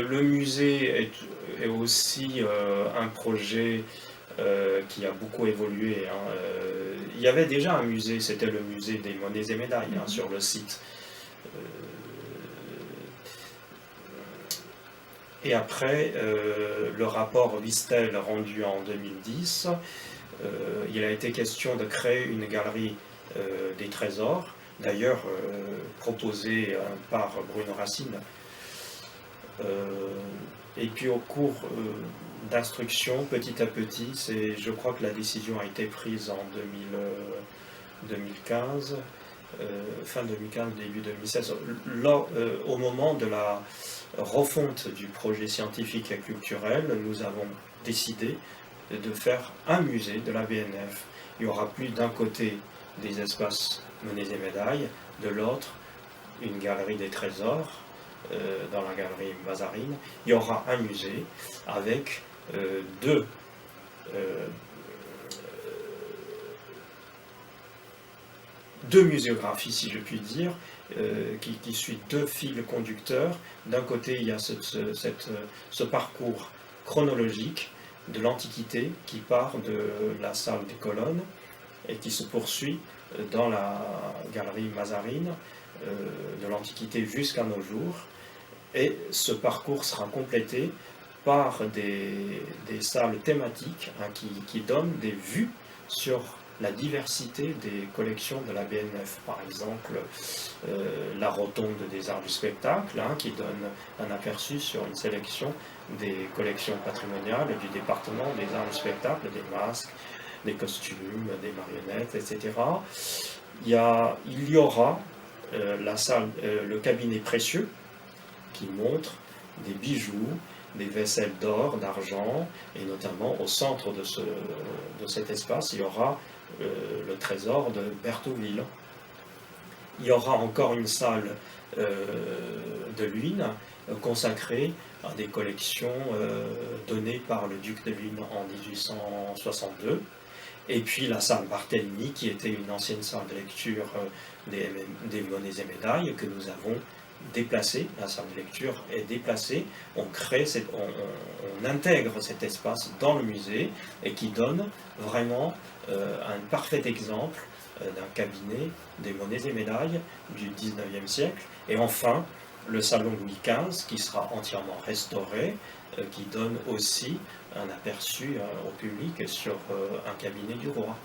Le musée est aussi un projet qui a beaucoup évolué, hein. Il y avait déjà un musée, c'était le musée des monnaies et médailles, hein, sur le site. Euh, et après, le rapport Vistel rendu en 2010, il a été question de créer une galerie des trésors, d'ailleurs proposée par Bruno Racine. Et puis au cours d'instruction, petit à petit, je crois que la décision a été prise en 2015, fin 2015, début 2016, là, au moment de la refonte du projet scientifique et culturel, nous avons décidé de faire un musée de la BNF. Il y aura plus d'un côté des espaces monnaies et médailles, de l'autre une galerie des trésors, dans la galerie Mazarine. Il y aura un musée avec deux muséographies, si je puis dire, qui suit deux fils conducteurs. D'un côté, il y a ce parcours chronologique de l'Antiquité qui part de la salle des colonnes et qui se poursuit dans la galerie Mazarine, de l'Antiquité jusqu'à nos jours. Et ce parcours sera complété par des salles thématiques, hein, qui donnent des vues sur la diversité des collections de la BNF. Par exemple, la rotonde des arts du spectacle, hein, qui donne un aperçu sur une sélection des collections patrimoniales du département des arts du spectacle, des masques, des costumes, des marionnettes, etc. Il y aura la salle, le cabinet précieux, qui montre des bijoux, des vaisselles d'or, d'argent, et notamment au centre de cet espace, il y aura le trésor de Berthouville. Il y aura encore une salle de Luynes consacrée à des collections données par le duc de Luynes en 1862. Et puis la salle Barthélemy, qui était une ancienne salle de lecture des monnaies et médailles, que nous avons déplacée. La salle de lecture est déplacée, on intègre cet espace dans le musée, et qui donne vraiment un parfait exemple d'un cabinet des monnaies et médailles du 19e siècle. Et enfin, le salon Louis XV, qui sera entièrement restauré, qui donne aussi un aperçu au public sur un cabinet du roi.